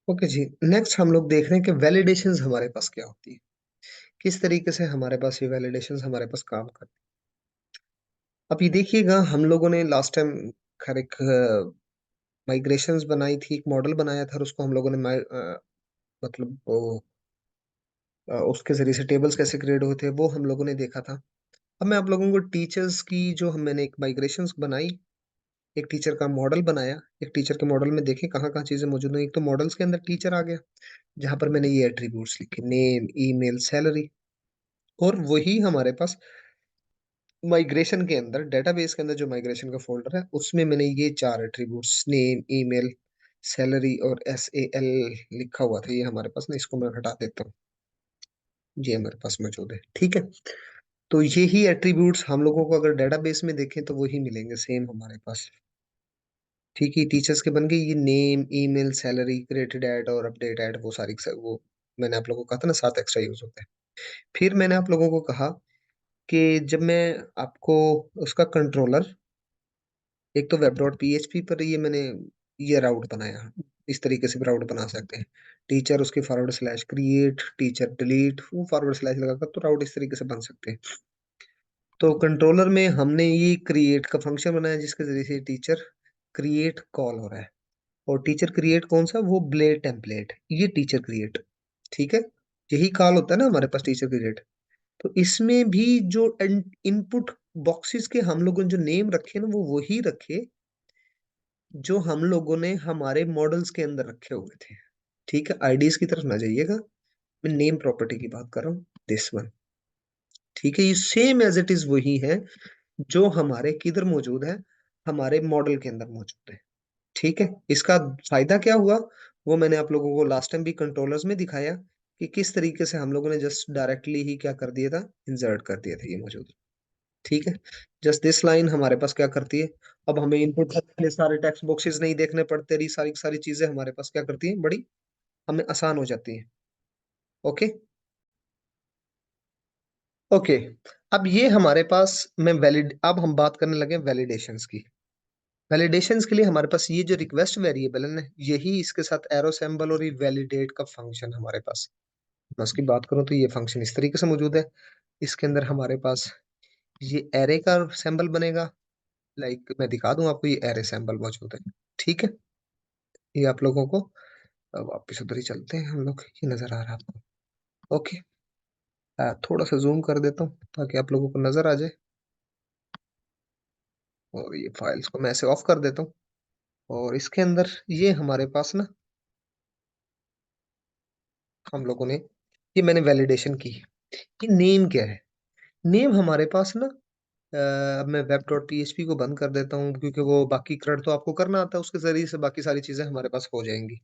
Okay जी। Next हम लोग देख रहे हैं कि वैलिडेशंस हमारे पास क्या होती है, किस तरीके से हमारे पास ये वैलिडेशंस हमारे पास काम करती है। अब ये देखिएगा, हम लोगों ने लास्ट टाइम खैर एक माइग्रेशंस बनाई थी, एक मॉडल बनाया था और उसको हम लोगों ने मतलब उसके जरिए से टेबल्स कैसे क्रिएट होते हैं वो हम लोगों ने देखा था। अब मैं आप लोगों को टीचर्स की जो मैंने एक माइग्रेशंस बनाई, एक टीचर का मॉडल बनाया, एक टीचर के मॉडल में देखें कहाँ कहाँ चीजें मौजूद हैं। एक तो मॉडल्स के अंदर टीचर आ गया, जहां पर मैंने ये एट्रीब्यूट्स लिखे, नेम, ईमेल, सैलरी। और वही हमारे पास माइग्रेशन के अंदर, डेटाबेस के अंदर जो माइग्रेशन का फोल्डर है उसमें मैंने ये चार एट्रीब्यूट्स, नेम, ईमेल, सैलरी और SAL लिखा हुआ था। ये हमारे पास ना, इसको मैं हटा देता हूँ, ये हमारे पास मौजूद है। ठीक है, तो यही एट्रीब्यूट्स हम लोगों को अगर डेटाबेस में देखें तो वही मिलेंगे सेम हमारे पास। ठीक है, टीचर्स के बन गए ये, name, email, salary, created add और अपडेट ऐड, वो सारी वो मैंने आप लोगों को कहा था ना 7 एक्स्ट्रा यूज होते हैं। फिर मैंने आप लोगों को कहा कि जब मैं आपको उसका कंट्रोलर, एक तो वेब डॉट PHP पर ये मैंने ये राउट बनाया, इस तरीके से भी राउट बना सकते हैं। टीचर उसके forward slash create, teacher delete, वो फॉरवर्ड स्लैश लगाकर तो राउट इस तरीके से बन सकते हैं। तो कंट्रोलर में हमने ये क्रिएट का फंक्शन बनाया जिसके जरिए से टीचर क्रिएट कॉल हो रहा है। और टीचर क्रिएट कौन सा, वो ब्लेड टेम्पलेट, ये टीचर क्रिएट। ठीक है, यही कॉल होता है ना हमारे पास टीचर क्रिएट। तो इसमें भी जो इनपुट बॉक्सेस के हम लोगों ने जो नेम रखे ना, वो वही रखे जो हम लोगों ने हमारे मॉडल्स के अंदर रखे हुए थे। ठीक है, आईडीज की तरफ ना जाइएगा, मैं नेम प्रॉपर्टी की बात कर रहा हूँ, दिस वन। ठीक है, ये सेम एज इट इज वही है जो हमारे किधर मौजूद है, हमारे मॉडल के अंदर मौजूद है। ठीक है, इसका फायदा क्या हुआ वो मैंने आप लोगों को लास्ट टाइम भी कंट्रोलर्स में दिखाया कि किस तरीके से हम लोगों ने जस्ट डायरेक्टली ही क्या कर दिया था, इंसर्ट कर दिया था ये मौजूद। ठीक है, जस्ट दिस लाइन हमारे पास क्या करती है, अब हमें इनपुट के सारे टेक्स्ट बॉक्सेस नहीं देखने पड़ते, रही सारी सारी चीजें हमारे पास क्या करती हैं, बड़ी हमें आसान हो जाती है। ओके। ओके, अब ये हमारे पास मैं वैलिड, अब हम बात करने लगे वैलिडेशंस की। वैलिडेशंस के लिए हमारे पास ये जो रिक्वेस्ट वेरिएबल है ना, यही इसके साथ एरो सिंबल और ये वैलिडेट का फंक्शन हमारे पास। मैं उसकी बात करूं तो ये फंक्शन इस तरीके से मौजूद है। इसके अंदर हमारे पास ये एरे का सिंबल बनेगा, लाइक मैं दिखा दूं आपको, ये एरे सिंबल मौजूद है। ठीक है, ये आप लोगों को, अब वापिस उधर ही चलते हैं हम लोग, ये नजर आ रहा है आपको। ओके, थोड़ा सा जूम कर देता हूँ ताकि आप लोगों को नजर आ जाए। और ये फाइल्स को मैं ऐसे ऑफ कर देता हूँ। और इसके अंदर ये हमारे पास ना, हम लोगों ने, ये मैंने वैलिडेशन की, ये नेम क्या है। नेम हमारे पास ना, अब मैं वेब डॉट PHP को बंद कर देता हूँ क्योंकि वो बाकी क्रेड तो आपको करना आता है, उसके जरिए से बाकी सारी चीजें हमारे पास हो जाएंगी।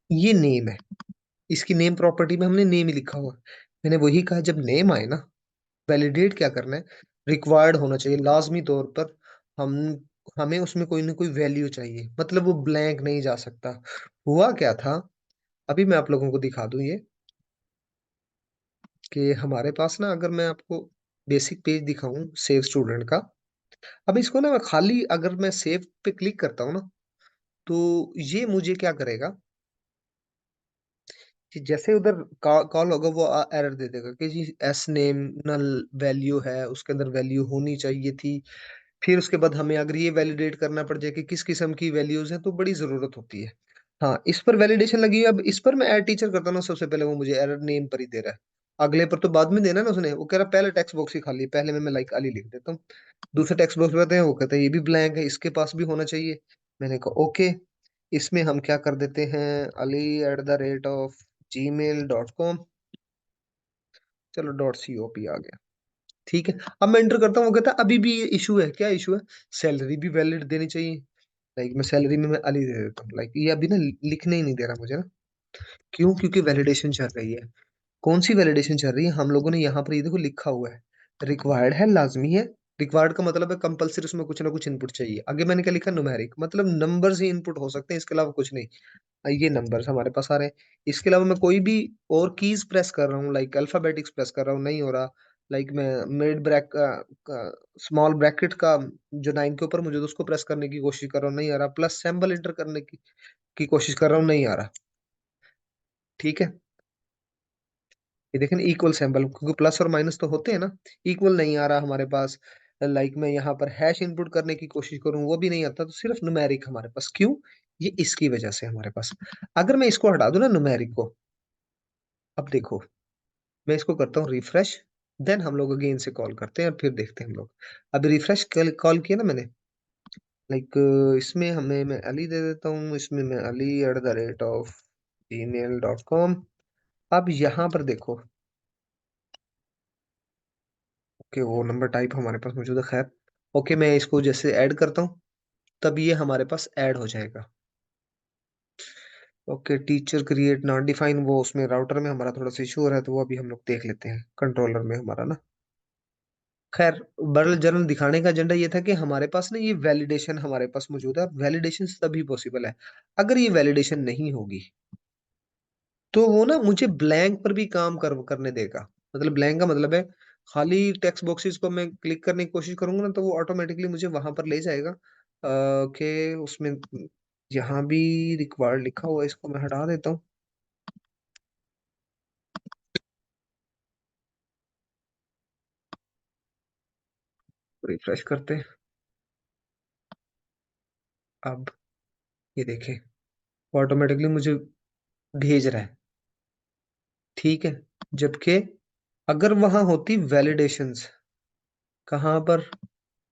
ये नेम है, इसकी नेम प्रॉपर्टी में हमने नेम ही लिखा हुआ है। मैंने वही कहा, जब नेम आए ना, वैलिडेट क्या करना है, रिक्वायर्ड होना चाहिए लाजमी तौर पर। हम हमें उसमें कोई ना कोई वैल्यू चाहिए, मतलब वो ब्लैंक नहीं जा सकता। हुआ क्या था, अभी मैं आप लोगों को दिखा दूं ये, कि हमारे पास ना, अगर मैं आपको बेसिक पेज दिखाऊं सेव स्टूडेंट का, अब इसको ना मैं खाली अगर मैं सेव पे क्लिक करता हूँ ना, तो ये मुझे क्या करेगा कि जैसे उधर कॉल होगा वो एरर दे देगा कि G S name null value है, उसके अंदर वैल्यू होनी चाहिए थी। फिर उसके बाद हमें अगर ये वैलिडेट करना पड़ जाए कि किस किस्म की वैल्यूज हैं, तो बड़ी जरूरत होती है। हाँ, इस पर वैलिडेशन लगी है। अब इस पर मैं ऐड टीचर करता हूँ ना, सबसे पहले वो मुझे एरर नेम पर ही दे रहा है। अगले पर तो बाद में देना है ना उसने, वो कह रहा है पहले टेक्स्ट बॉक्स ही खाली है, पहले में मैं लाइक अली लिख देता हूँ। दूसरे टेक्स्ट बॉक्स में आते हैं, वो कहते हैं ये भी ब्लैंक है, इसके पास भी होना चाहिए। मैंने कहा ओके, इसमें हम क्या कर देते हैं, ali@gmail.com, चलो .cop आ गया। ठीक है, अब मैं एंटर करता हूँ, वो कहता है अभी भी ये इशू है। क्या इशू है, सैलरी भी वैलिड देनी चाहिए। लाइक मैं सैलरी में मैं अली दे देता हूँ, लाइक ये अभी ना लिखने ही नहीं दे रहा मुझे ना। क्यों, क्योंकि वैलिडेशन चल रही है। कौन सी वैलिडेशन चल रही है, हम लोगों ने यहाँ पर ये देखो लिखा हुआ है, रिक्वायर्ड है, लाजमी है। रिक्वायर्ड का मतलब है कंपलसरी, उसमें कुछ ना कुछ इनपुट चाहिए। आगे मैंने क्या लिखा, न्यूमेरिक, मतलब नंबर्स ही इनपुट हो सकते हैं, इसके अलावा कुछ नहीं। ये नंबर्स हमारे पास आ रहे हैं। इसके अलावा मैं कोई भी और कीज प्रेस कर रहा हूँ, लाइक अल्फाबेटिक्स प्रेस कर रहा हूँ, नहीं हो रहा। लाइक मैं मिड ब्रैक स्मॉल ब्रैकेट का जो 9 के ऊपर मुझे उसको प्रेस करने की कोशिश कर रहा हूँ, नहीं आ रहा। प्लस सिंबल इंटर करने की कोशिश कर रहा हूँ, नहीं आ रहा। ठीक है, ये देखें इक्वल सिंबल, क्योंकि प्लस और माइनस तो होते हैं ना। इक्वल नहीं आ रहा हमारे पास। लाइक मैं यहाँ पर हैश इनपुट करने की कोशिश करूँ वो भी नहीं आता, तो सिर्फ न्यूमेरिक हमारे पास। क्यों? ये इसकी वजह से हमारे पास। अगर मैं इसको हटा दूं ना न्यूमेरिक को, अब देखो, मैं इसको करता हूँ रिफ्रेश, देन हम लोग अगेन से कॉल करते हैं और फिर देखते हैं हम लोग। अभी रिफ्रेश कॉल किया ना मैंने, लाइक इसमें हमें मैं अली दे देता हूँ, इसमें मैं ali@gmail.com। अब यहाँ पर देखो, ओके वो नंबर टाइप हमारे पास मौजूद है, खैर। ओके मैं इसको जैसे ऐड करता हूँ, तब ये हमारे पास ऐड हो जाएगा। Okay teacher create not define, वो उसमें राउटर में हमारा थोड़ा सा इशू हो रहा है, तो वो अभी हम लोग देख लेते हैं कंट्रोलर में हमारा ना। खैर, बर्ल जर्नल दिखाने का एजेंडा ये था कि हमारे पास ना ये वैलिडेशन हमारे पास मौजूद है। वैलिडेशन तभी पॉसिबल है अगर ये वैलिडेशन नहीं होगी, तो वो ना मुझे ब्लैंक पर भी काम करने देगा। मतलब ब्लैंक का मतलब है खाली टेक्स्ट बॉक्सेस को मैं क्लिक करने की कोशिश करूंगा ना, तो वो ऑटोमेटिकली मुझे वहां पर ले जाएगा कि उसमें जहां भी रिक्वायर्ड लिखा हुआ है, इसको मैं हटा देता हूँ। रिफ्रेश करते हैं। अब ये देखें, ऑटोमेटिकली मुझे भेज रहा है। ठीक है, जबकि अगर वहां होती वैलिडेशंस, कहाँ पर,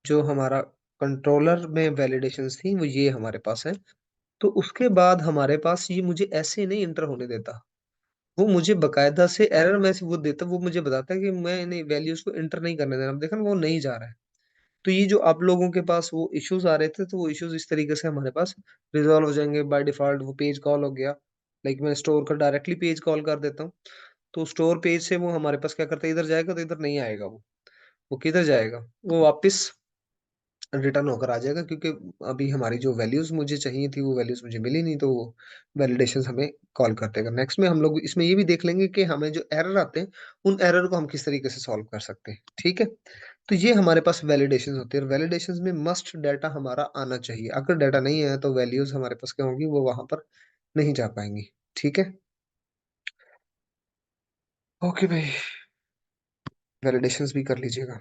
जो हमारा कंट्रोलर में वैलिडेशंस थी वो ये हमारे पास है, तो उसके बाद हमारे पास ये मुझे ऐसे नहीं इंटर होने देता। वो मुझे बकायदा से एरर मैसेज वो देता, वो मुझे बताता है कि मैं इन वैल्यूज को इंटर नहीं करने देना। अब देखा ना, वो नहीं जा रहा है। तो ये जो आप लोगों के पास वो इश्यूज आ रहे थे, तो वो इश्यूज इस तरीके से हमारे पास रिजॉल्व हो जाएंगे बाय डिफॉल्ट। वो पेज कॉल हो गया, लाइक मैं स्टोर का डायरेक्टली पेज कॉल कर देता हूँ, तो स्टोर पेज से वो हमारे पास क्या करता है, इधर जाएगा तो इधर नहीं आएगा। वो किधर जाएगा, वो वापस रिटर्न होकर आ जाएगा, क्योंकि अभी हमारी जो वैल्यूज मुझे चाहिए थी वो वैल्यूज मुझे मिली नहीं, तो वो वैलिडेशन हमें कॉल कर देगा। नेक्स्ट में हम लोग इसमें ये भी देख लेंगे कि हमें जो एरर आते हैं, उन एरर को हम किस तरीके से सॉल्व कर सकते हैं। ठीक है, तो ये हमारे पास वैलिडेशन होती है, और वैलिडेशन में मस्ट डाटा हमारा आना चाहिए। अगर डाटा नहीं आया तो वैल्यूज हमारे पास क्या होंगी, वो वहां पर नहीं जा पाएंगी। ठीक है, ओके भाई, वैलिडेशंस भी कर लीजिएगा।